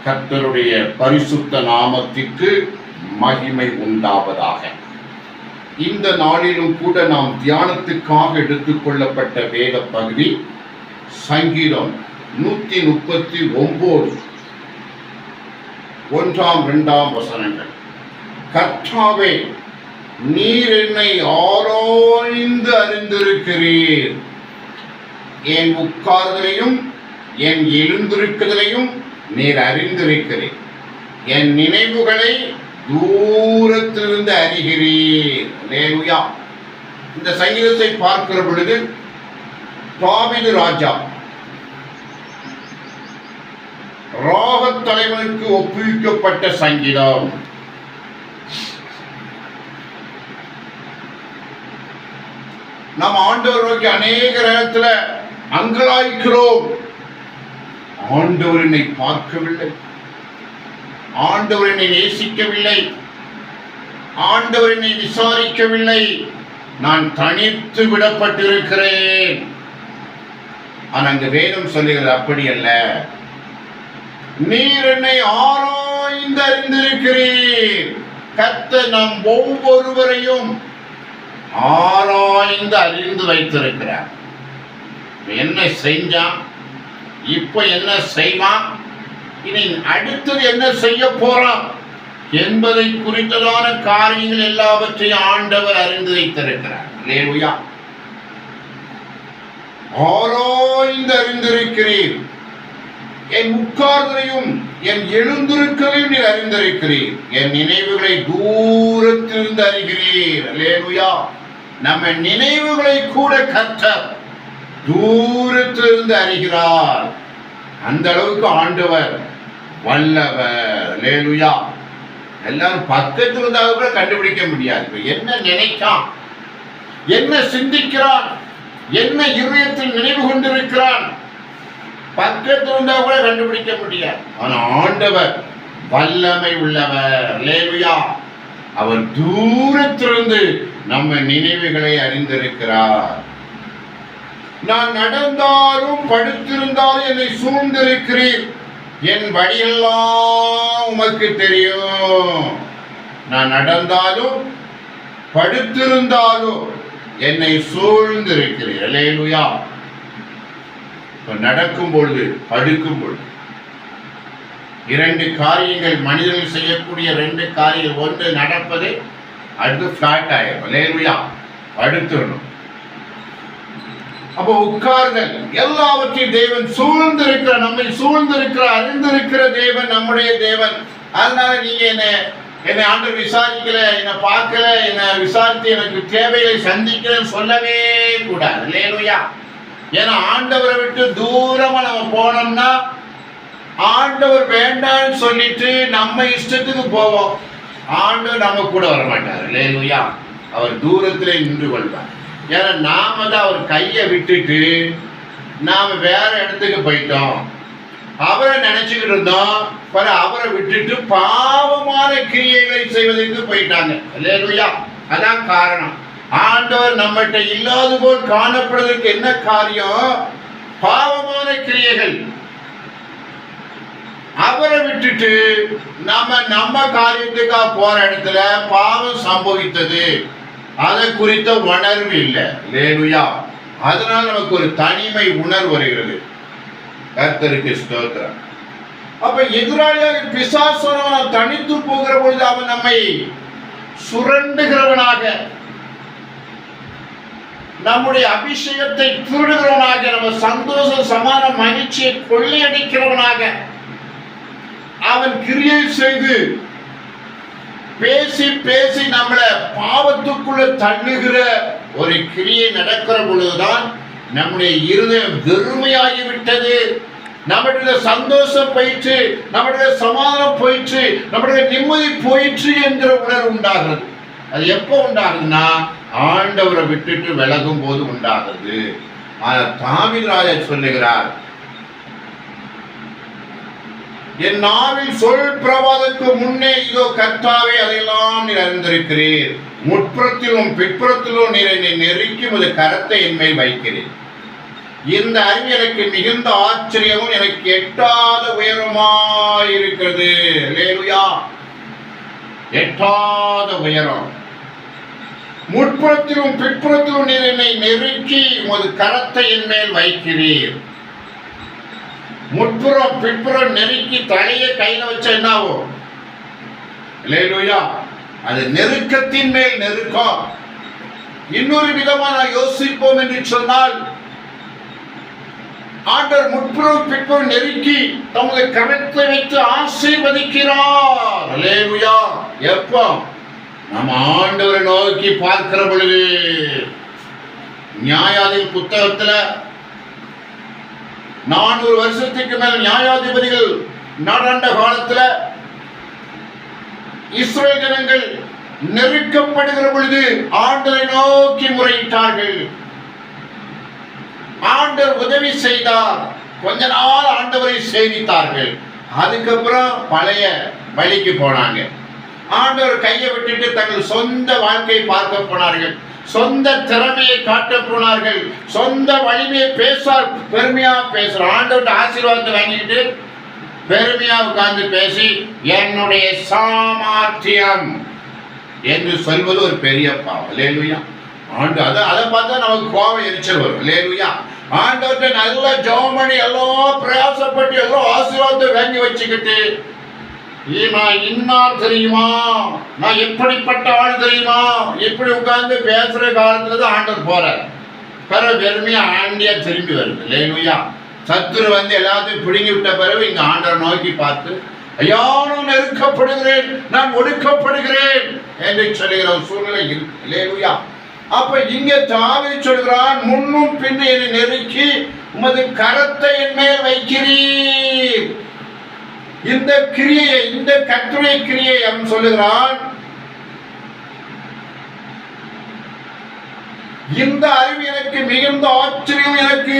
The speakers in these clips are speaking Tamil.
கர்த்தருடைய பரிசுத்த நாமத்திற்கு மகிமை உண்டாவதாக. இந்த நாளிலும் கூட நாம் தியானத்துக்காக எடுத்துக்கொள்ளப்பட்ட வேத பகுதி சங்கீதம் 139 1, 2 வசனங்கள். கர்த்தாவே, நீர் என்னை ஆராய்ந்து அறிந்திருக்கிறீர். என் உட்கார்தலையும் என் எழுந்திருக்குதலையும் நீர் அறிந்திருக்கிறீர். என் நினைவுகளை தூரத்திலிருந்து அறிகிறீர். அல்லேலூயா. இந்த சங்கீதத்தை பார்க்கிற பொழுது தாவீது ராஜா ராகத் தலைவனுக்கு ஒப்புவிக்கப்பட்ட சங்கீதம். நாம் ஆண்டவர் நோக்கி அநேக நேரத்துல அங்கலாய்க்கிறோம். ஆண்டவர் என்னை பார்க்கவில்லை, ஆண்டவர் என்னை நேசிக்கவில்லை, ஆண்டவர் என்னை விசாரிக்கவில்லை, நான் தனித்து விடப்பட்டிருக்கிறேன். ஆனால் அங்கு வேதம் சொல்லுகிறது அப்படி அல்ல. நீர் என்னை ஆராய்ந்து அறிந்திருக்கிறீர். கர்த்தர் நம் ஒவ்வொருவரையும் ஆராய்ந்து அறிந்து வைத்திருக்கிறார். என்ன செஞ்சான், இப்ப என்ன செய்வான், இனி அடுத்தது என்ன செய்ய போறான் என்பதை குறித்ததான காரியங்கள் எல்லாவற்றையும் ஆண்டவர் அறிந்து வைத்திருக்கிறார். அல்லேலூயா. ஆராய்ந்து அறிந்திருக்கிறீர். என் உட்கார்தலையும் என் எழுந்திருக்கலையும் நீர் அறிந்திருக்கிறீர். என் நினைவுகளை தூரத்திலிருந்து அறிகிறீர். அல்லேலூயா. நம்ம நினைவுகளை கூட கர்த்தர் தூரத்திலிருந்து அறிகிறார். அந்த அளவுக்கு ஆண்டவர் வல்லவர். அல்லேலூயா. எல்லாரும் பக்கத்தில் இருந்தாலும் கூட கண்டுபிடிக்க முடியாது. என்ன நினைக்கான், என்ன சிந்திக்கிறான், என்ன இதயத்தில் நினைவு கொண்டிருக்கிறான், பக்கத்தில் இருந்தால் கூட கண்டுபிடிக்க முடியாது. ஆனால் ஆண்டவர் வல்லமை உள்ளவர். அல்லேலூயா. அவர் தூரத்திலிருந்து நம்ம நினைவுகளை அறிந்திருக்கிறார். நான் நடந்தாலும் படுத்திருந்தாலும் என்னை சூழ்ந்திருக்கிறீர். என் வழியெல்லாம் உமக்கு தெரியும். நான் நடந்தாலும் படுத்திருந்தாலும் என்னை சூழ்ந்திருக்கிறீர். அல்லேலூயா. நடக்கும் பொழுது, படுக்கும் பொழுது, 2 காரியங்கள் மனிதர்கள் செய்யக்கூடிய 2 காரியங்கள். ஒன்று நடப்பது, அடுத்து ஃபிளாட் ஆயிடும். அல்லேலூயா. படுத்துடணும். அப்போ உட்கார்தல், எல்லாவற்றையும் தேவன் சூழ்ந்திருக்கிற, நம்மை அறிந்திருக்கிற தேவன் நம்முடைய தேவன். அதனால நீங்க என்னை ஆண்டவர் விசாரிக்கல, என்னை பார்க்கல, என்னை விசாரித்து எனக்கு தேவைகளை சந்திக்கிறேன்னு சொல்லவே கூடாது. அல்லேலூயா. ஏன்னா ஆண்டவரை விட்டு தூரமா நம்ம போனோம்னா ஆண்டவர் வேண்டான்னு சொல்லிட்டு நம்ம இஷ்டத்துக்கு போவோம். ஆண்டவர் நம்ம கூட வர மாட்டார். அல்லேலூயா. அவர் தூரத்திலே நின்று கொள்வார். ஏன்னா நாம தான் அவர் கையை விட்டுட்டு நாம வேற இடத்துக்கு போயிட்டோம். அவரை நினைச்சுக்கிட்டு இருந்தோம், அவரை விட்டுட்டு பாவமான கிரியைகளை செய்வதற்கு போயிட்டாங்க. அல்லேலூயா. அதான் காரணம். ஆண்டவர் நம்மகிட்ட இல்லாத போல் காணப்படுவதற்கு என்ன காரியம்? பாவமான கிரியைகள். அவரை விட்டுட்டு நம்ம காரியத்துக்காக போற இடத்துல பாவம் சம்பவித்தது, அதை குறித்த உணர்வு இல்லை. அல்லேலூயா. அதனால நமக்கு ஒரு தனிமை உணர்வு வருகிறது. கர்த்தருக்கு ஸ்தோத்திரம். அப்ப எதிராளியாக பிசாசுவனாக தனித்து போகிற பொழுது அவன் நம்மை சுரண்டுகிறவனாக, நம்முடைய அபிஷேகத்தை திருடுகிறவனாக, நம்ம சந்தோஷ சமான மகிழ்ச்சியை கொள்ளையடிக்கிறவனாக அவன் கிரியை செய்து பேசி பேசி நம்மளை பாவத்துக்குள்ள தள்ளுகிற ஒரு கிரியை நடக்கிற பொழுதுதான் நம்முடைய இருதயம் வெறுமையாகிவிட்டது. நம்முடைய சந்தோஷம் போயிற்று, நம்முடைய சமாதானம் போயிற்று, நம்முடைய நிம்மதி போயிற்று என்கிற உணர்வு உண்டாகிறது. அது எப்போ உண்டாகுதுன்னா ஆண்டவரை விட்டுட்டு விலகும் போது உண்டாகுது. தாவீது ராஜா சொல்லுகிறார், என் நாவில் சொல் பிரவாதற்கு முன்னே இதோ கர்த்தாவே அதையெல்லாம் நீர் அறிந்திருக்கிறீர். முற்புறத்திலும் பிற்புறத்திலும் நீர் என்னை நெருக்கி உமது கரத்தை என் மேல் வைக்கிறேன். இந்த அறிவு எனக்கு மிகுந்த ஆச்சரியமும் எனக்கு எட்டாத உயரமாயிருக்கிறது. அல்லேலூயா. எட்டாத உயரம். முற்புறத்திலும் பிற்புறத்திலும் நீர் என்னை நெருக்கி உமது கரத்தை என் மேல் வைக்கிறீர். முற்புறம் பிற்புறம் நெருக்கி தலையை கையில வச்ச என்ன ஆகும்? அல்லேலூயா. அது நெருக்கத்தின் மேல் நெருக்கம். இன்னொரு விதமா நான் யோசிப்போம் என்று சொன்னால், ஆண்டவர் முற்புறம் பிற்புறம் நெருக்கி தமது கரத்தை வைத்து ஆசீர்வதிக்கிறார். அல்லேலூயா. எப்போ? நம்ம ஆண்டவரை நோக்கி பார்க்கிற பொழுது. நியாயாதிபதி புத்தகத்துல 400 வருஷத்துக்கு மேல் நியாயாதிபதிகள் நாடாண்ட காலத்துல இஸ்ரவேல் ஜனங்கள் நெருக்கப்படுகிற பொழுது ஆண்டவரை நோக்கி முறையிட்டார்கள். ஆண்டவர் உதவி செய்தார். கொஞ்ச நாள் ஆண்டவரை சேவித்தார்கள். அதுக்கப்புறம் பழைய வழிக்கு போனாங்க. ஆண்டவர் கையை விட்டுட்டு தங்கள் சொந்த வாழ்க்கையை பார்க்க போனார்கள். சொந்த திறமையை காட்ட போனார்கள். சொந்த வலிமையை பெருமையா பேசுற ஆண்டவர்கிட்ட ஆசீர்வாதத்தை வாங்கிட்டு பெருமையா உட்கார்ந்து பேசி என்னுடைய சாமர்த்தியம் என்று சொல்வது ஒரு பெரிய பாவம். அல்லேலூயா. ஆண்டு அதை பார்த்தா நமக்கு கோபம் எரிச்சல் வரும். அல்லேலூயா. ஆண்டவர்கிட்ட நல்ல ஜெபம் பண்ணி எல்லாம் பிரயாசப்பட்டு எல்லாம் ஆசீர்வாதத்தை வாங்கி வச்சுக்கிட்டு, நான் இன்னார் தெரியுமா, நான் எப்படிப்பட்ட ஆள் தெரியுமா, இப்படி உட்கார்ந்து பேசுற காலத்துல தான் ஆண்டவர் போறார். பிறகு வெறுமையா ஆண்டியா திரும்பி வருது. அல்லேலூயா. சத்துரு வந்து எல்லாத்தையும் பிடுங்கி விட்ட பிறகு இங்க ஆண்டவர் நோக்கி பார்த்து, ஐயா நான் நெருக்கப்படுகிறேன், நான் ஒடுக்கப்படுகிறேன் என்று சொல்லுகிற ஒரு சூழ்நிலை இருக்கு. அல்லேலூயா. அப்ப இங்க தாவீது சொல்கிறான், முன்னும் பின்னும் என்னை நெருக்கி உமது கரத்தை என் மேல் வைக்கிறீர். இந்த கிரியை, இந்த கர்த்தருடைய கிரியை அவன் சொல்லுகிறான். இந்த அறிவு எனக்கு மிகுந்த ஆச்சரியம், எனக்கு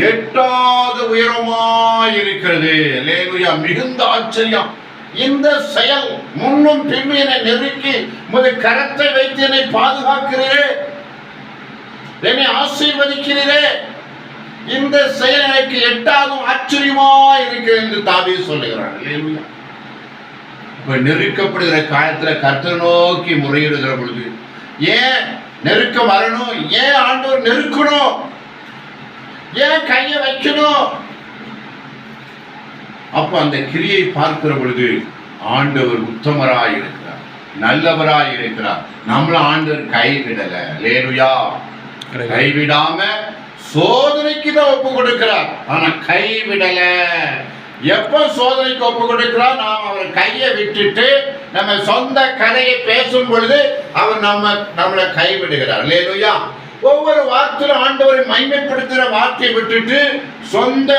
எட்டாத உயரமாயிருக்கிறது. அல்லேலூயா. மிகுந்த ஆச்சரியம். இந்த செயல், முன்னும் பின்னும் என்னை நெருக்கி உமது கரத்தை வைத்து என்னை பாதுகாக்கிறீரே, என்னை ஆசீர்வதிக்கிறீரே, இந்த செயல் எனக்கு எட்டாதும் ஆச்சரியமா இருக்கு என்று தாவீது சொல்லுகிறார். அல்லேலூயா. இப்ப நெருக்கப்படுகிற காலத்துல கர்த்தர் நோக்கி முறையிடுகிற பொழுது ஏன் நெருக்கம் வரணும்? ஏன் ஆண்டவர் நெருக்கணும்? ஏன் கையை வைக்கணும்? அப்ப அந்த கிரியை பார்க்கிற பொழுது ஆண்டவர் உத்தமராய் இருக்கிறார், நல்லவராய் இருக்கிறார். நம்மள ஆண்டவர் கைவிடல. அல்லேலூயா. கைவிடாம சோதனைக்கு தான் ஒப்பு கொடுக்கிறார், ஆனா கைவிடல. எப்ப சோதனைக்கு ஒப்பு கொடுக்கிறார்? நாம் அவர் கையை விட்டுட்டு நம்ம சொந்த கதையை பேசும் பொழுது அவர் நம்மளை கைவிடுகிறார். அல்லேலூயா. ஒவ்வொரு வார்த்தையிலும் ஆண்டவரை மகிமைப்படுத்துகிற வார்த்தையை விட்டுட்டு சொந்த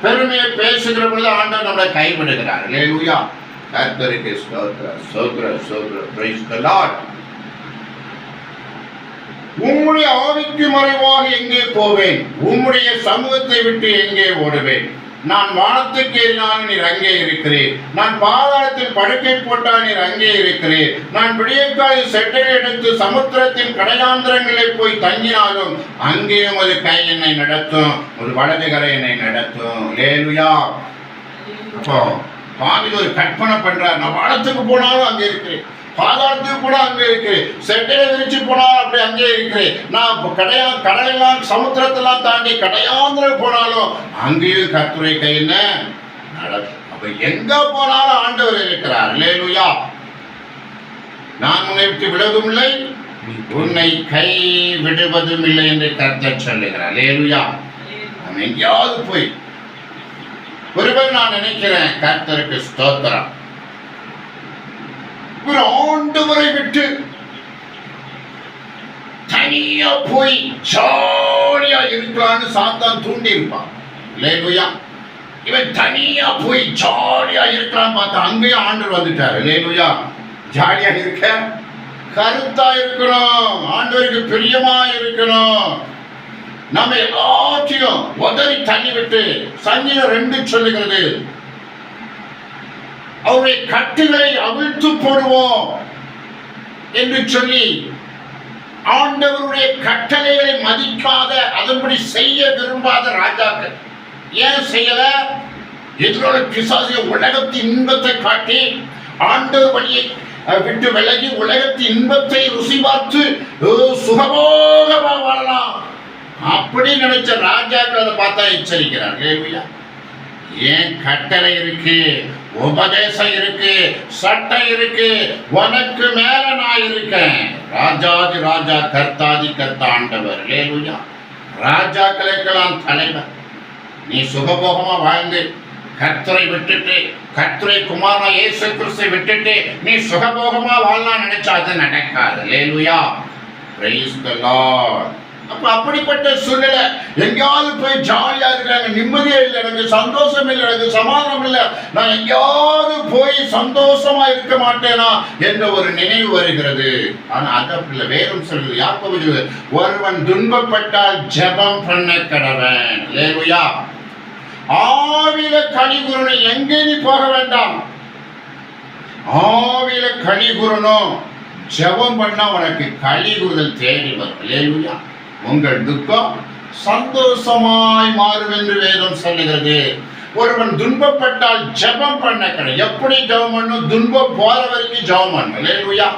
பெருமையை பேசுகிற பொழுது ஆண்டவர் நம்மளை கைவிடுகிறார். அல்லேலூயா. கர்த்தருக்கு ஸ்தோத்திரம், ஸ்தோத்திரம், ஸ்தோத்திரம். Praise the Lord. உம்முடைய ஆவிக்கு மறைவாக எங்கே போவேன்? உம்முடைய சமூகத்தை விட்டு எங்கே ஓடுவேன்? நான் வானத்துக்கு ஏறினாலும் நீர் அங்கே இருக்கிறேன். நான் பாதாளத்தில் படுக்கை போட்டால் நீர் அங்கே இருக்கிறேன். நான் விடியற்காலில் செட்டை எடுத்து சமுத்திரத்தின் கடையாந்திரங்களை போய் தங்கினாலும் அங்கேயும் ஒரு கை என்னை நடத்தும், ஒரு வலது கரை என்னை நடத்தும். அல்லேலூயா. அப்போ தாவீது ஒரு கற்பனை பண்றார். நான் வானத்துக்கு போனாலும் அங்கே இருக்கிறேன், பாதாளத்துக்கு கூட அங்கே இருக்கிறேன், செட்டையை விரிச்சு போனாலும் அப்படி அங்கே இருக்கிறேன். நான் கடலெல்லாம் சமுத்திரத்தெல்லாம் தாண்டி கடையாந்திரம் போனாலும் அங்கேயும் கர்த்தருடைய கை என்ன நடக்கும். அப்ப எங்க போனாலும் ஆண்டவர் இருக்கிறார். அல்லேலூயா. நான் உன்னை விட்டு விலகும் இல்லை, உன்னை கை விடுவதும் இல்லை என்று கர்த்தர் சொல்லுகிறார். அல்லேலூயா. நம்ம எங்கேயாவது போய் ஒருவர் நான் நினைக்கிறேன், கர்த்தருக்கு ஸ்தோத்திரம், ஒரு ஆண்டவரை விட்டு தனியா போய் ஜாலியா இருக்கலான்னு சாத்தான் தூண்டி இருப்பான். அல்லேலூயா. இவன் தனியா போய் ஜாலியா இருக்கலாம் பார்த்தா அங்கேயும் ஆண்டவர் வந்துட்டார். அல்லேலூயா. ஜாலியா இருக்க கருத்தா இருக்கணும், ஆண்டவருக்கு பிரியமா இருக்கணும். நம்ம எல்லாத்தையும் உதறி தள்ளி விட்டு சங்கீதம் 2 சொல்லுகிறது, அவருடைய கட்டுகளை அவிழ்த்து போடுவோம் என்று சொல்லி ஆண்டவருடைய கட்டளைகளை மதிக்காத, அதன்படி செய்ய விரும்பாத ராஜாக்கள். ஏன் செய்யல? எதிரோட பிசாசிய உலகத்தின் இன்பத்தை காட்டி ஆண்டவர் வழியை விட்டு விலகி உலகத்தின் இன்பத்தை ருசி பார்த்து சுகபோகமா வாழலாம் அப்படி நினைச்ச ராஜாக்கள் அதை பார்த்தா எச்சரிக்கிறார். ஏன் கட்டளை இருக்கு, உபதேசம் இருக்கு, சட்டம் இருக்கு, உனக்கு மேல நான் இருக்கேன். ராஜாதி ராஜா, கர்த்தாதி கர்த்தா ஆண்டவர். லேலுயா, ராஜாக்களுக்கெல்லாம் தலைவர். நீ சுகபோகமா வாழ்ந்து கர்த்தரை விட்டுட்டு, கர்த்தரை குமாரனா இயேசு கிறிஸ்துவை விட்டுட்டு நீ சுகபோகமா வாழலாம் நினைச்சா அது நடக்காது. லேலுயா, பிரைஸ் தி லார்ட். அப்ப அப்படிப்பட்ட சூழ்நிலை, எங்கேயாவது போய் ஜாலியா இருக்கிறாங்க, நிம்மதியே இல்லை, எனக்கு சந்தோஷம் இல்லை, எனக்கு சமாதானம் இல்லை, நான் எங்கேயாவது போய் சந்தோஷமா இருக்க மாட்டேனா என்ற ஒரு நினைவு வருகிறது. ஆனா அது அப்படி இல்லை. வேறும் சொல்லுது, யாக்கோபு, ஒருவன் துன்பப்பட்டால் ஜெபம் பண்ண கடவன். லேலுயா, ஆவில களி கூறணும். எங்கே நீ போக வேண்டாம், ஆவில களி கூறணும். ஜெபம் பண்ணா உனக்கு களி கூறுதல் தேடி வரும். லேலுயா, உங்கள் துக்கம் சந்தோஷமாய் மாறும் என்று வேதம் சொல்லுகிறது. ஒருவன் துன்பப்பட்டால் ஜெபம் பண்ண கடை. எப்படி ஜெபம் பண்ணும்? துன்பம் போற வரைக்கும் ஜெபம் பண்ண. லேலுயா,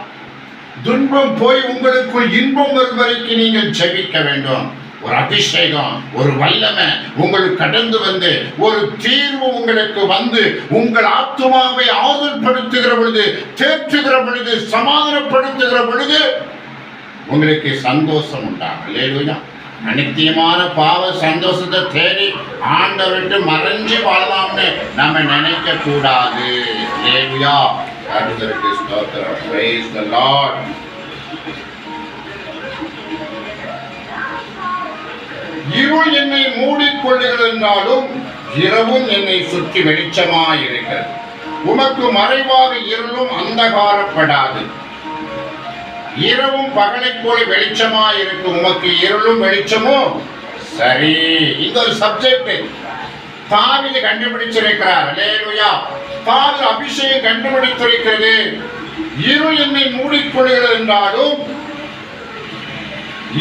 துன்பம் போய் உங்களுக்குள் இன்பம் வரும் வரைக்கும் நீங்கள் ஜெபிக்க வேண்டும். ஒரு அபிஷேகம், ஒரு வல்லமை உங்களுக்கு கடந்து வந்து, ஒரு தீர்வு உங்களுக்கு வந்து, உங்கள் ஆத்துமாவை ஆறுதல்படுத்துகிற பொழுது, தேற்றுகிற பொழுது, சமாதானப்படுத்துகிற பொழுது உங்களுக்கு சந்தோஷம் உண்டாகும். லேலுயா, அநித்தியமான பாவ சந்தோஷத்தை தேடி ஆண்டவர்கிட்ட மறைஞ்சு வாழலாம்னு நம்ம நினைக்க கூடாது. லேலுயா, கர்த்தருக்கு ஸ்தோத்திரம். Praise the Lord. இருள் என்னை மூடிக்கொள்ளுகிறது என்றாலும் இரவும் என்னை சுற்றி வெளிச்சமாயிருக்கிறது. உமக்கு மறைவாக இருளும் அந்தகாரப்படாது. இரவும் பகலை போல வெளிச்சமாயிருக்கும். உமக்கு இருளும் வெளிச்சமும் சரி. இந்த ஒரு சப்ஜெக்ட் தாவீது கண்டுபிடிச்சிருக்கிறார். அல்லேலூயா, தாவீது அபிஷேகம் கண்டுபிடித்திருக்கிறது. இருள் என்னை மூடிக்கொள்கிறது என்றாலும்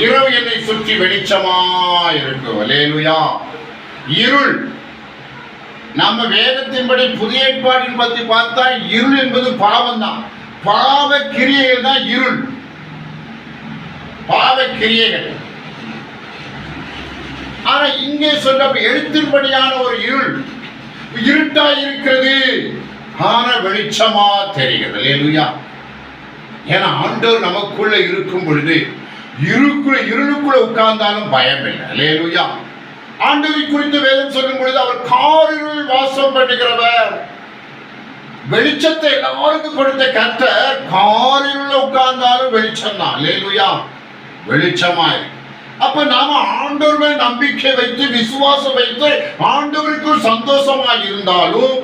இரவு என்னை சுற்றி வெளிச்சமாயிருக்கும். அல்லேலூயா. இருள், நம்ம வேதத்தின்படி புதிய ஏற்பாட்டின் பத்தி பார்த்தா இருள் என்பது பாவம் தான். பாவ கிரியைகள் தான் இருள். பாவ கிரியைகள். ஆனா இங்கே சொல்ல எழுத்தின்படியான ஒரு இருள், இருட்டா இருக்கிறது, ஆனா வெளிச்சமா தெரிகிறது. அல்லேலூயா. ஏன்னா ஆண்டவர் நமக்குள்ள இருக்கும் பொழுது இருளுக்குள்ள உட்கார்ந்தாலும் பயம் இல்லை. அல்லேலூயா. ஆண்டவரை குறித்து வேதம் சொல்லும் பொழுது அவர் காரிருள் வாசம் பண்ணுகிறவர். வெளிச்சத்தை எல்லாருக்கும் கொடுத்த கர்த்தர் காரிருள்ள உட்கார்ந்தாலும் வெளிச்சம் தான். அல்லேலூயா, வெளிச்சமாய். அப்ப நாம ஆண்டவர் மேல் நம்பிக்கை வைத்து விசுவாசம் வைத்து ஆண்டவருக்கு சந்தோஷமாய் இருந்தாலும்,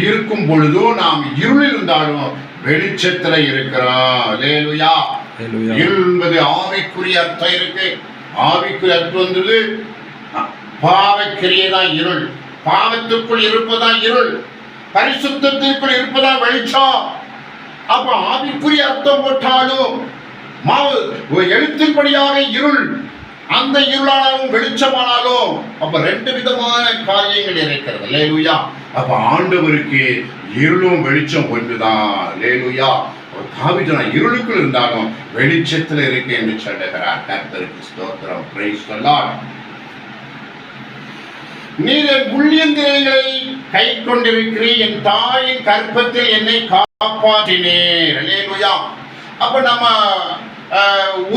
இருக்கும் பொழுதும் நாம் இருளில் இருந்தாலும் வெளிச்சத்துல இருக்கிறோம். அல்லேலூயா. இருள் என்பது ஆவிக்குரிய அர்த்தம் இருக்கு. ஆவிக்குரிய அர்த்தம் வந்தது பாவக்கிரியை தான் இருள். பாவத்துக்குள் இருப்பதான் இருள், பரிசுத்தத்திற்குள் இருப்பதா வெளிச்சம். அப்ப ஆவிக்குரிய அர்த்தம் போட்டாலும் எழுத்தின்படியாக இருள், அந்த இருளானாலும் வெளிச்சமானாலும் அப்ப ரெண்டு விதமான காரியங்கள் இருக்கிறது. அல்லேலூயா. அப்ப ஆண்டவருக்கு இருளும் வெளிச்சம் ஒன்றுதான். அல்லேலூயா. தாவீது இருளுக்குள் இருந்தாலும் வெளிச்சத்தில் இருக்கு என்று சொல்லுகிறார். கர்த்தருக்கு ஸ்தோத்திரம். Praise the Lord. நீர் என் புண்ணியங்களை கை கொண்டிருக்கிறீர், என் தாயின் கற்பத்தில் என்னை காப்பாற்றினீர். அல்லேலூயா. அப்ப நம்ம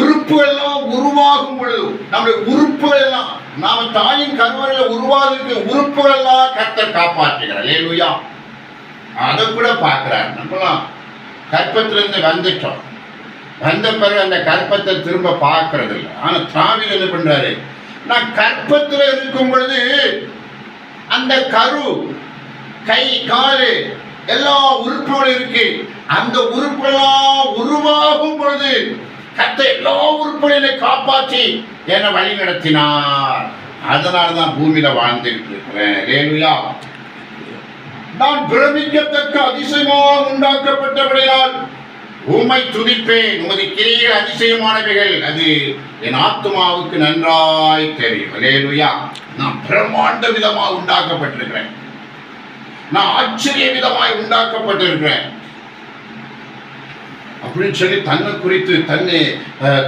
உறுப்புகள் எல்லாம் உருவாகும் பொழுது, நம்முடைய உறுப்புகள் எல்லாம் நாம தாயின் கருவறையில உருவாகிறதுக்கு உறுப்புகள் எல்லாம் கர்த்தர் காப்பாற்றுகிறார். அல்லேலூயா. அதை கூட பார்க்கிறார். நம்மளாம் கற்பத்திலிருந்து வந்துட்டோம், வந்த பிறகு அந்த கற்பத்தை திரும்ப பார்க்கறது இல்லை. ஆனா தாவீது என்ன பண்றாரு? நான் கற்பத்தில் இருக்கும் பொழுது அந்த கரு, கை, காலு எல்லா உறுப்புகளும் இருக்கு. அந்த உறுப்புகளாம் உருவாகும் பொழுது கர்த்தர் எல்லா உறுப்புகளையும் காப்பாற்றி என்னை வழி நடத்தினார். அதனாலதான் பூமியில வாழ்ந்துட்டு இருக்கிறேன். அல்லேலூயா. நான் பிரமிக்கத்தக்க அதிசயமாக உண்டாக்கப்பட்டபடியால் உம்மை துதிப்பேன், உமது கிரியைகள் அதிசயமானவைகள், அது என் ஆத்துமாவுக்கு நன்றாய் தெரியும். அல்லேலூயா. நான் பிரம்மாண்ட விதமாக உண்டாக்கப்பட்டிருக்கிறேன், நான் ஆச்சரிய விதமாய் உண்டாக்கப்பட்டிருக்கிறேன் அப்படின்னு சொல்லி தன்னை குறித்து,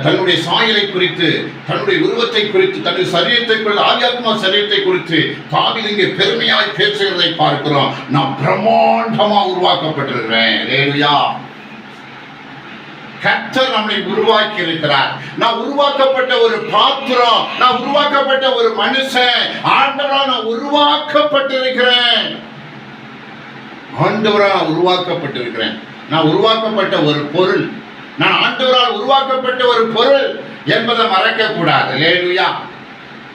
தன்னுடைய சாயலை குறித்து, தன்னுடைய உருவத்தை குறித்து, தன்னுடைய சரீரத்தை குறித்து, ஆவியாத்மா சரீரத்தை குறித்து தாவீது இங்கே பெருமையாய் பேசுகிறதை பார்க்கிறோம். நான் பிரம்மாண்டமா உருவாக்கப்பட்டிருக்கிறேன். அல்லேலூயா. கர்த்தர் நம்மை உருவாக்கி இருக்கிறார். நான் உருவாக்கப்பட்ட ஒரு பாத்திரம், நான் உருவாக்கப்பட்ட ஒரு மனுஷன். ஆண்டவரால் நான் உருவாக்கப்பட்டிருக்கிறேன். ஆண்டவரால் உருவாக்கப்பட்டிருக்கிறேன். நான் உருவாக்கப்பட்ட ஒரு பொருள், நான் ஆண்டவரால் உருவாக்கப்பட்ட ஒரு பொருள் என்பதை மறக்க கூடாது. அல்லேலூயா.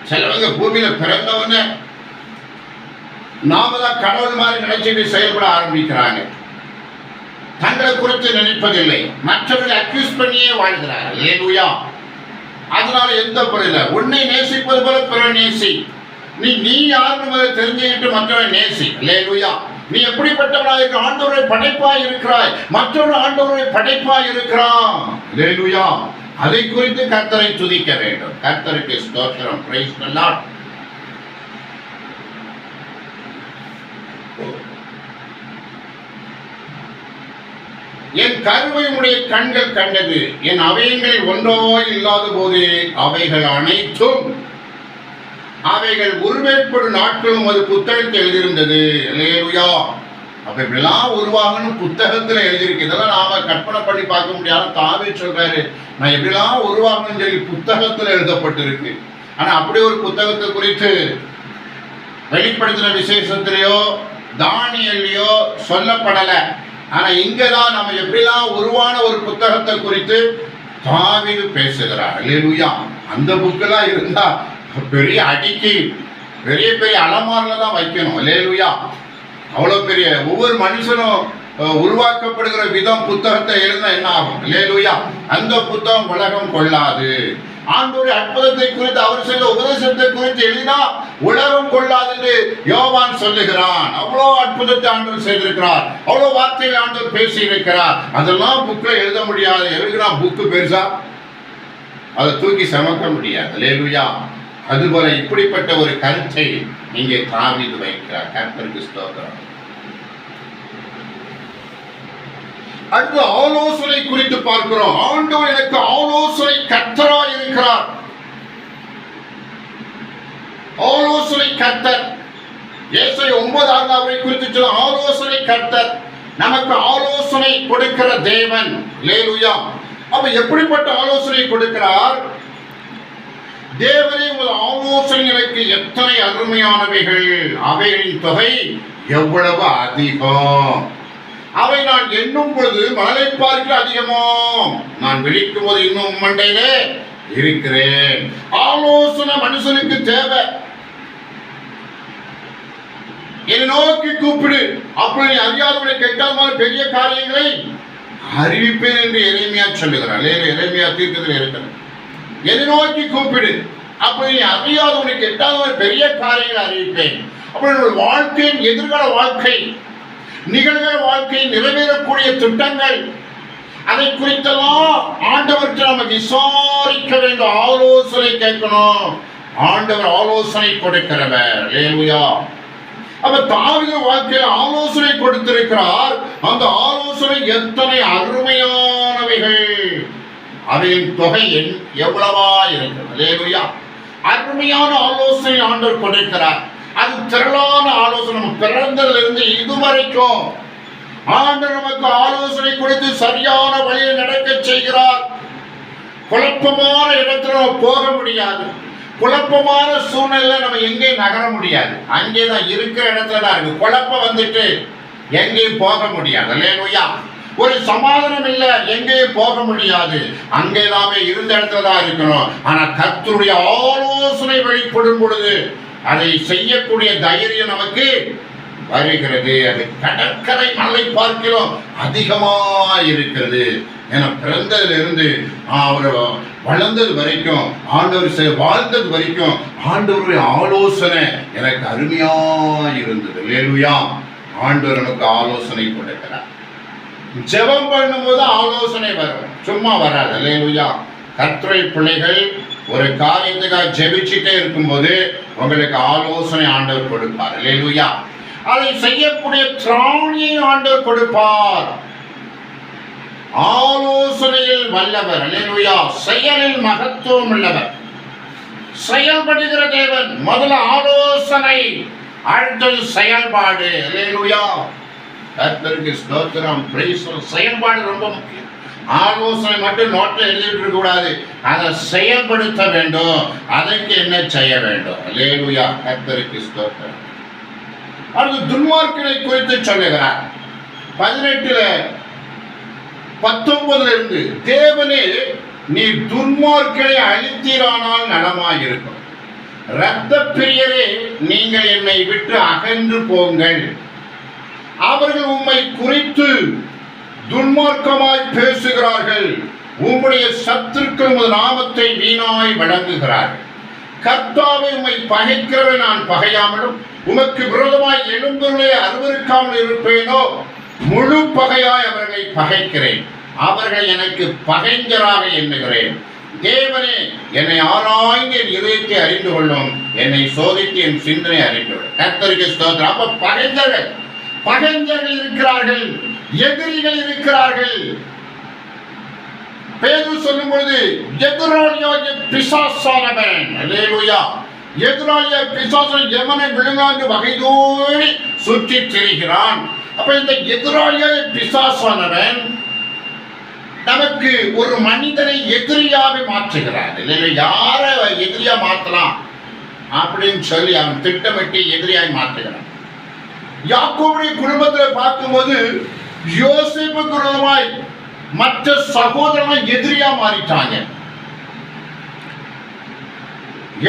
சிலவங்க பூமியில பிறந்தவன நாம தான் கடவுள் மாதிரி நினைச்சிட்டு செயல்பட ஆரம்பிக்கிறாங்க. தங்களை குறித்து நினைப்பதில்லை, மற்றவர்களை அக்யூஸ் பண்ணியே வாழ்கிறார்கள். அல்லேலூயா. அதனால எந்த பொருள் உன்னை நேசிப்பது போல பிறரை நேசி. நீ யாருன்னு தெரிஞ்சுக்கிட்டு மற்றவரை நேசி. அல்லேலூயா. நீ எப்படிப்பட்டவனாக இருக்க? ஆண்டவருடைய படைப்பாய் இருக்கிறாய், மற்றொரு ஆண்டவருடைய படைப்பாய் இருக்கிறான். அல்லேலூயா. அதை குறித்து கர்த்தரை துதிக்க வேண்டும். கர்த்தருக்கு ஸ்தோத்திரம். Praise the Lord. என் கருவை உடைய கண்கள் கண்டது, என் அவயங்கள் ஒன்றோ இல்லாத போது அவைகள் அனைத்தும், அவைகள் உருவேற்படும் நாட்களும் அது புத்தகத்தில் எழுதியிருந்தது. அல்லேலூயா. அப்ப இப்படிலாம் உருவாகணும் புத்தகத்துல எழுதியிருக்கு. இதெல்லாம் நாம கற்பனை பண்ணி பார்க்க முடியாது. தாவீது சொல்றாரு, நான் எப்படிலாம் உருவாகணும்னு சொல்லி புத்தகத்துல எழுதப்பட்டிருக்கு. ஆனா அப்படி ஒரு புத்தகத்தை குறித்து வெளிப்படுத்தின விசேஷத்திலேயோ தானியேலையோ சொல்லப்படலை. ஆனா இங்கதான் நம்ம எப்படிலாம் உருவான ஒரு புத்தகத்தை குறித்து தாவீது பேசுகிறார். அல்லேலூயா. அந்த புக்கெல்லாம் இருந்தா பெரிய அடிக்கி பெரிய பெரிய அலமாரில தான் வைக்கணும். அல்லேலூயா. அவ்வளவு பெரிய ஒவ்வொரு மனுஷனும் உருவாக்கப்படுகிற விதம் புத்தகத்தை எழுதினா என்ன ஆகும்? அல்லேலூயா. அந்த புத்தகம் உலகம் கொள்ளாது. ஆண்டவருடைய அற்புதத்தை குறித்து, அவர் செய்த உபதேசத்தை குறித்து எழுதினா உலகம் கொள்ளாது என்று யோவான் சொல்லுகிறான். அவ்வளோ அற்புதத்தை ஆண்டவர் செய்திருக்கிறார், அவ்வளோ வார்த்தைகளை ஆண்டவர் பேசி இருக்கிறார். அதெல்லாம் புக்ல எழுத முடியாது. எழுதுனா புக்கு பெருசா, அதை தூக்கி சமக்க முடியாது. அல்லேலூயா. அதுபோல இப்படிப்பட்ட ஒரு கருத்தை இங்கே தாவீது வைக்கிறார். கர்த்தருக்கு ஸ்தோத்திரம். அடுத்து ஆலோசனை குறித்து பார்க்கிறோம். ஆண்டவர் எனக்கு ஆலோசனை கர்த்தராய் இருக்கிறார். ஆலோசனை கர்த்தர். ஏசாயா 9:6 குறித்து சொல்ல, ஆலோசனை கர்த்தர், நமக்கு ஆலோசனை கொடுக்கிற தேவன். அல்லேலூயா. அப்ப எப்படிப்பட்ட ஆலோசனை கொடுக்கிறார்? தேவனே, உங்கள் ஆலோசனை எனக்கு எத்தனை அருமையானவைகள், அவைகளின் தொகை எவ்வளவு அதிகம், அவை நான் எண்ணும் பொழுது மணலை பார்க்க அதிகமோ, நான் விழிக்கும் போது இன்னும் மண்டையிலே இருக்கிறேன். ஆலோசனை மனுஷனுக்கு தேவை. என்னை நோக்கி கூப்பிடு, அப்படி நீ அறியாதவனை கெட்டால் பெரிய காரியங்களை அறிவிப்பேன் என்று எரேமியா சொல்லுகிறார். எரேமியா தீர்க்கதரிசி இருக்கிறார். என்னை நோக்கி கூப்பிடு, அப்படி நீ அறியாதவனை கெட்டால் பெரிய காரியங்களை அறிவிப்பேன். அப்படி வாழ்க்கையின் எதிர்கால வாழ்க்கை, நிகழ்கிற வாழ்க்கை, நிறைவேறக்கூடிய திட்டங்கள், அதை குறித்தெல்லாம் ஆண்டவர்கிட்ட நம்ம விசாரிக்க வேண்டும், ஆலோசனை கேட்கணும். ஆண்டவர் ஆலோசனை கொடுக்கிறவர். அல்லேலூயா. அப்ப தாவீது வாழ்க்கையில் ஆலோசனை கொடுத்திருக்கிறார். அந்த ஆலோசனை எத்தனை அருமையானவைகள், அவையின் தொகை எவ்வளவா இருக்கிறது. அல்லேலூயா. அருமையான ஆலோசனை ஆண்டவர் கொடுக்கிறார். அது திரளான ஆலோசனை. பிறந்ததிலிருந்து இதுவரைக்கும் ஆண்டவர் நமக்கு ஆலோசனை கொடுத்து சரியான வழியை நடக்க செய்கிறார். குழப்பமான இடத்துல நம்ம போக முடியாது, குழப்பமான சூழ்நிலை நம்ம எங்கேயும் நகர முடியாது. அங்கேதான் இருக்கிற இடத்துல தான் இருக்கு. குழப்பம் வந்துட்டு எங்கேயும் போக முடியாது. அல்லேலூயா. ஒரு சமாதானம் இல்லை, எங்கேயும் போக முடியாது. அங்கே நாம இருந்த இடத்துல தான் இருக்கணும். ஆனா கர்த்தருடைய ஆலோசனை வெளிப்படும் பொழுது அதை செய்யக்கூடிய தைரியம் நமக்கு வருகிறது. அது கடற்கரை மலை பார்க்கிறோம் அதிகமா இருக்கிறது. என பிறந்ததிலிருந்து அவர் வளர்ந்தது வரைக்கும், ஆண்டவர் வாழ்ந்தது வரைக்கும் ஆண்டவருடைய ஆலோசனை எனக்கு அருமையா இருந்தது. அல்லேலூயா. ஆண்டவர் நமக்கு ஆலோசனை கொடுக்கிறார். ஜெபம் பண்ணும்போது ஆலோசனை வரும், சும்மா வராது. அல்லேலூயா. கர்த்தருடைய பிள்ளைகள் ஒரு காரியத்துக்காக ஜெபிச்சுட்டே இருக்கும்போது உங்களுக்கு ஆலோசனை ஆண்டவர் கொடுப்பார். அல்லேலூயா. அதை செய்யக்கூடிய திராணியை ஆண்டவர் கொடுப்பார். ஆலோசனையில் வல்லவர். அல்லேலூயா. செயலில் மகத்துவம் உள்ளவர். செயல்படுகிற தேவன். முதல்ல ஆலோசனை, அடுத்தது செயல்பாடு. அல்லேலூயா. கர்த்தருக்கு ஸ்தோத்திரம். பிரைஸ். செயல்பாடு ரொம்ப முக்கியம். ஆலோசனை மட்டும் நோட்டில் எழுதிட்டு இருக்க கூடாது, அதை செயல்படுத்த வேண்டும். அதற்கு என்ன செய்ய வேண்டும்? அல்லேலூயா. கர்த்தருக்கு ஸ்தோத்திரம். அடுத்து துன்மார்க்கனை குறித்து சொல்லுகிறார். 18-19 தேவனே நீ துன்மார்க்கனை அழித்தீரானால் நலமாயிருக்கும். இரத்த பிரியரே நீங்கள் என்னை விட்டு அகன்று போங்கள். அவர்கள் உம்மை குறித்து துன்மார்க்கமாய் பேசுகிறார்கள். உம்முடைய சத்துருக்கள் உமது நாமத்தை வீணாய் வழங்குகிறார்கள். கர்த்தாவை உம்மை பகைக்கிறவை நான் பகையாமலும் உமக்கு விரோதமாய் எழும்பொருளை அருவருக்காமல் இருப்பேனோ? முழு பகையாய் அவர்களை பகைக்கிறேன். அவர்கள் எனக்கு பகைஞராக எண்ணுகிறேன். தேவனே என்னை ஆராய்ந்து என் இதயத்தை அறிந்து கொள்ளும். என்னை சோதித்து என் சிந்தனை அறிந்து கொள்ளும். கர்த்தருக்கு ஸ்தோத்திரம். அப்ப பகைஞர்கள் இருக்கிறார்கள், எதிரிகள் இருக்கிறார்கள். பேதுரு சொல்லும் பொழுது எதிராளியாகிய பிசாசானவன். அல்லேலூயா. எதிராளியாகிய பிசாசன் எவனை விழுங்காண்டு வகைதோடி சுற்றி திரிகிறான். அப்ப இந்த எதிராளியாகிய பிசாசானவன் நமக்கு ஒரு மனிதனை எதிரியாக மாற்றுகிறார். இல்லையா? யாரை எதிரியா மாற்றலாம் அப்படின்னு சொல்லி அவன் திட்டமிட்டு எதிரியாய் மாற்றுகிறான். யாக்கோபுடைய குடும்பத்தில் பார்க்கும்போது யோசேப்புக்கு விரோதமாய் மற்ற சகோதரர்கள் எதிரியா மாறிட்டாங்க.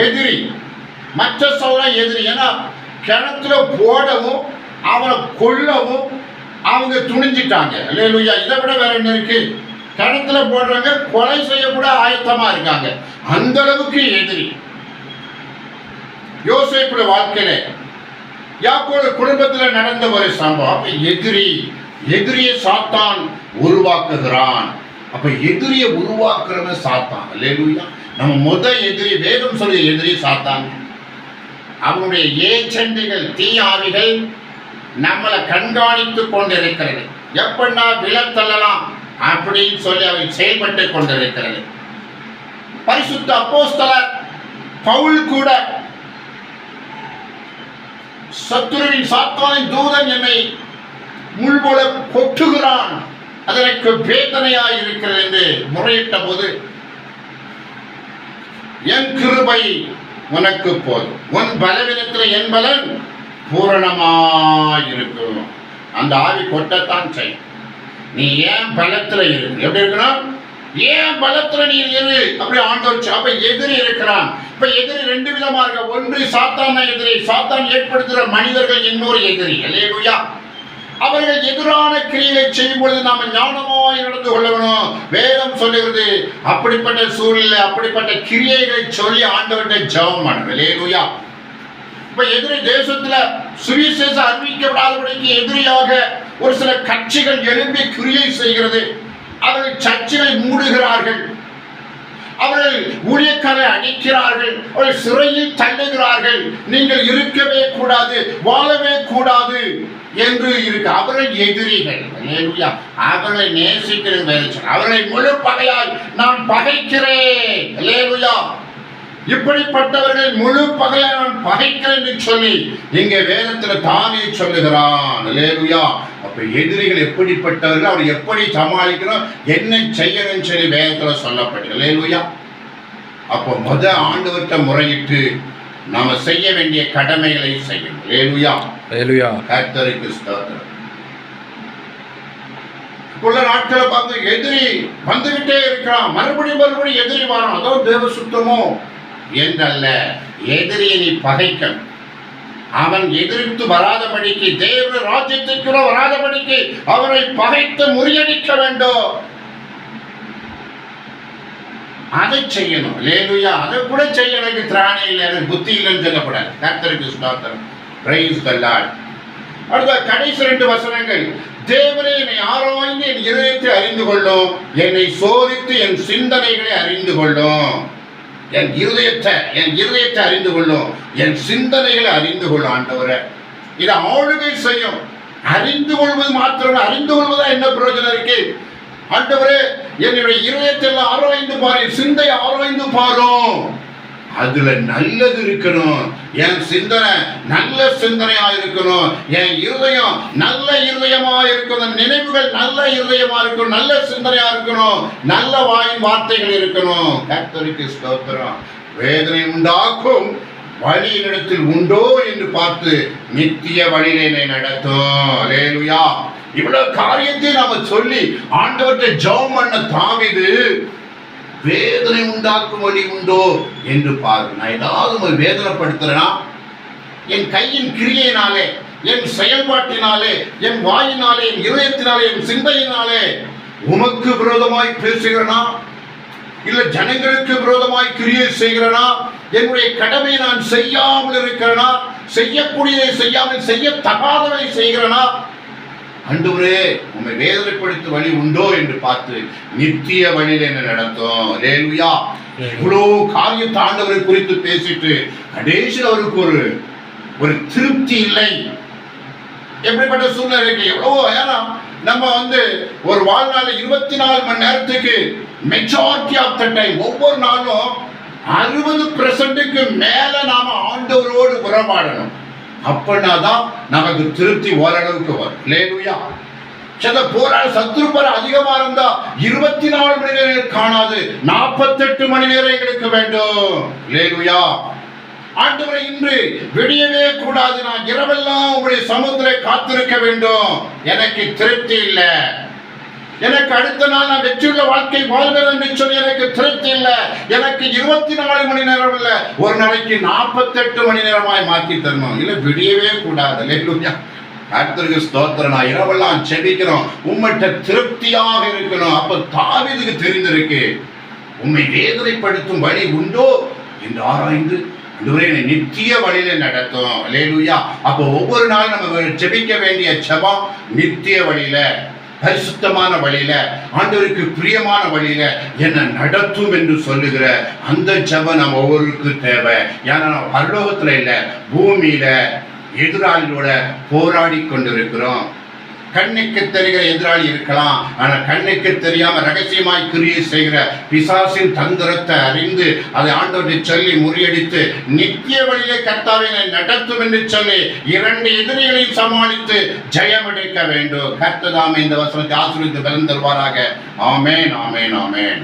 எதிரி, மற்ற சகோதரன் எதிரி. ஏன்னா கிணத்துல போடவும் அவனை கொல்லவும் அவங்க துணிஞ்சிட்டாங்க. அல்லேலூயா. இதை விட வேற என்ன இருக்கு? கிணத்துல போடுறாங்க, கொலை செய்ய கூட ஆயத்தமா இருக்காங்க. அந்த அளவுக்கு எதிரி யோசேப்புடைய வாழ்க்கையில, யாக்கோபு குடும்பத்தில் நடந்த ஒரு சம்பவம். எதிரியை சாத்தான் உருவாக்குகிறான். அப்ப எதிரியை உருவாக்குறவன் சாத்தான். அல்லேலூயா. நம்ம எதிரி, வேதம் சொல்லிய எதிரி சாத்தான். அவனுடைய ஏஜெண்டுகள், தீயாவிகள் நம்மளை கண்காணித்துக் கொண்டிருக்கிறது. எப்படின்னா விலத்தள்ளலாம் அப்படின்னு சொல்லி அவை செயல்பட்டு கொண்டிருக்கிறது. பரிசுத்த அப்போஸ்தலர் பவுல் கூட சத்துருவின் சாத்தானின் தூதன் என்னை முள்போல கொட்டுகிறான், அதற்கு வேதனையாய் இருக்கிறது என்று முறையிட்ட போது, என் கிருபை உனக்கு போதும், உன் பலவீனத்தில் என் பலன் பூரணமாயிருக்கும். அந்த ஆவி கொட்டத்தான் செய்யும். நீ ஏன் பலத்துல இருக்கு? எப்படி இருக்கணும்? ஏன் பலத்துல நீ இரு அப்படி ஆண்டவர். அப்ப எதிரி இருக்கிறான். இப்ப எதிரி ரெண்டு விதமா இருக்க. ஒன்று சாத்தான் எதிரி, சாத்தான் ஏற்படுத்துகிற மனிதர்கள் இன்னொரு எதிரி. அல்லேலூயா. அவர்கள் எதிரான கிரியை செய்யும் பொழுது நாம ஞானமாய் நடந்து கொள்ளணும். வேதம் சொல்லுகிறது அப்படிப்பட்ட சூழ்நிலை, அப்படிப்பட்ட கிரியைகளை சொல்லி ஆண்டவர்கிட்ட ஜெபம் பண்ணணும். அல்லேலூயா. இப்ப எதிரி தேசத்துல சுவிசேஷம் அறிவிக்கப்படாதபடிக்கு எதிரியாக ஒரு சில கட்சிகள் எழும்பி கிரியை செய்கிறது. அவர்கள் சர்ச்சைகளை மூடுகிறார்கள், அவர்கள் ஊழியக்காரரை அடிக்கிறார்கள், அவர்கள் சிறையில் தள்ளுகிறார்கள். நீங்கள் இருக்கவே கூடாது, வாழவே கூடாது என்று இருக்கு. அவர்கள் எதிரிகள். அல்லேலூயா. அவர்களை நேசிக்கிறது வேறு. அவர்களை முழு பகையால் நான் பகைக்கிறேன். அல்லேலூயா. இப்படிப்பட்டவர்கள் முழு பகையால் நான் பகைக்கிறேன் என்று சொல்லி இங்கே வேதத்தில் தானே சொல்லுகிறான். அல்லேலூயா. அப்ப எதிரிகள் எப்படிப்பட்டவர்கள், அவர் எப்படி சமாளிக்கணும், என்ன செய்யணும்னு சொல்லி வேதத்தில் சொல்லப்பட்டு. அல்லேலூயா. அப்போ ஆண்டவர்கிட்ட முறையிட்டு நாம செய்ய வேண்டிய கடமைகளை செய்யணும். அல்லேலூயா. அல்லேலூயா. கர்த்தருக்கு ஸ்தோத்திரம். உள்ள நாட்களை பார்த்து எதிரி வந்துகிட்டே இருக்கிறான். மறுபடியும் எதிரி வரான். அதோ தேவ சுத்தமோ என்றல்ல, எதிரியை நீ பகைக்கணும். அவன் எதிர்த்து வராதபடிக்கு, தேவ ராஜ்யத்திற்குள்ள வராதபடிக்கு அவரை பகைத்து முறியடிக்க வேண்டும். அதை செய்யணும். அல்லேலூயா. அதை கூட செய்ய எனக்கு திராணி இல்லை, எனக்கு புத்தி இல்லைன்னு சொல்லக்கூடாது. கர்த்தருக்கு ஸ்தோத்திரம். Praise the Lord. அடுத்த கடைசி 2 வசனங்கள். தேவனே என்னை ஆராய்ந்து என் இதயத்தை அறிந்து கொள்ளும், என்னை சோதித்து என் சிந்தனைகளை அறிந்து கொள்ளும். என் இருதயத்தை அறிந்து கொள்ளும், என் சிந்தனைகளை அறிந்து கொள்ளும். ஆண்டவரே, இதை ஆளுகை செய்யும். அறிந்து கொள்வது மாத்திரம், அறிந்து கொள்வதா என்ன பிரயோஜனம் இருக்கு? ஆண்டவரே, என்னுடைய இருதயத்தை ஆராய்ந்து பாரு, சிந்தையை ஆராய்ந்து பாரும். அதுல நல்லது இருக்கணும். என் சிந்தனை நல்ல சிந்தனையா இருக்கணும். என் இருதயம் நல்ல இருதயமா இருக்கணும். நினைவுகள் நல்ல இருதயமா இருக்கணும். நல்ல சிந்தனையா இருக்கணும். நல்ல வாயின் வார்த்தைகள் இருக்கணும். கர்த்தருக்கு ஸ்தோத்திரம். வேதனை உண்டாக்கும் வழி என்னிடத்தில் உண்டோ என்று பார்த்து நித்திய வழியிலே என்னை நடத்தும். அல்லேலூயா. இவ்வளவு காரியத்தை நாம சொல்லி ஆண்டவர்கிட்ட ஜெபம் பண்ண தாவீது, வேதனை உண்டாக்கும் வழி உண்டோ என்று பாரு. நான் ஏதாவது வேதனைப்படுத்துறேன்னா, என் கையின் கிரியையினாலே, என் செயல்பாட்டினாலே, என் வாயினாலே, என் இதயத்தினாலே, என் சிந்தையினாலே உமக்கு விரோதமாய் பேசுகிறனா, இல்ல ஜனங்களுக்கு விரோதமாய் கிரியை செய்கிறனா, என்னுடைய கடமையை நான் செய்யாமல் இருக்கிறனா, செய்யக்கூடியதை செய்யாமல் செய்யத்தகாதவை செய்கிறனா, ஆண்டவரே உம்மை வேதனைப்படுத்த வழி உண்டோ என்று பார்த்து நித்திய வழியில் என்ன நடத்தும். அல்லேலூயா. இவ்வளோ காரியத்தை ஆண்டவரை குறித்து பேசிட்டு கடைசியில் அவருக்கு ஒரு திருப்தி இல்லை. எப்படிப்பட்ட சூழ்நிலை இருக்கு? எவ்வளவோ, ஏன்னா நம்ம ஒரு வாழ்நாள் 24 மணி நேரத்துக்கு மெஜாரிட்டி ஆஃப் த டைம், ஒவ்வொரு நாளும் 60% மேல நாம ஆண்டவரோடு உறவாடணும். அப்படின்னாதான் நமக்கு திருப்தி ஓரளவுக்கு வரும். அல்லேலூயா. சில போராட சத்துருப்பர் அதிகமா இருந்தா 24 மணி நேரம் காணாது, 48 மணி நேரம் எங்களுக்கு வேண்டும். அல்லேலூயா. ஆண்டவரே, இன்று விடியவே கூடாது, நான் இரவெல்லாம் உங்களுடைய சமுத்திரை காத்திருக்க வேண்டும். எனக்கு திருப்தி இல்லை. எனக்கு அடுத்த நாள் நான் வெற்றியுள்ள வாழ்க்கை வாழ்வேன் என்று சொல்லி எனக்கு திருப்தி இல்லை. எனக்கு 24 மணி நேரம் இல்லை, ஒரு நாளைக்கு 48 மணி நேரமாய் மாற்றி தரணும். இல்லை, விடியவே கூடாது. அல்லேலூயா. கர்த்தருக்கு ஸ்தோத்திரம். நான் இரவெல்லாம் செபிக்கிறோம், உம்மிட்ட திருப்தியாக இருக்கணும். அப்ப தாவீதுக்கு தெரிந்திருக்கு, உம்மை வேதனைப்படுத்தும் வழி உண்டோ என்று ஆராய்ந்து நித்திய வழியில நடத்தும். அல்லேலூயா. அப்போ ஒவ்வொரு நாளும் நம்ம செபிக்க வேண்டிய ஜெபம் நித்திய வழியில, பரிசுத்தமான வழியில, ஆண்டவருக்கு பிரியமான வழியில என்ன நடத்தும் என்று சொல்லுகிற அந்த ஜெபம் நம்ம ஒவ்வொருக்கும் தேவை. ஏன்னா நம்ம பரலோகத்துல இல்ல, பூமியில எதிராளியோட போராடி கொண்டிருக்கிறோம். கண்ணுக்கு தெரிகிற எதிராளி இருக்கலாம், ஆனா கண்ணுக்கு தெரியாம ரகசியமாய் கிரியை செய்கிற பிசாசின் தந்திரத்தை அறிந்து அதை ஆண்டவரை சொல்லி முறியடித்து நித்திய வழியிலே கர்த்தாவை நடத்தும் என்று சொல்லி 2 எதிரிகளையும் சமாளித்து ஜெயமடைக்க வேண்டும். கர்த்தர் தாமே இந்த வசனத்தை ஆசீர்வதித்து பலன் தருவாராக. ஆமென், ஆமென், ஆமென்.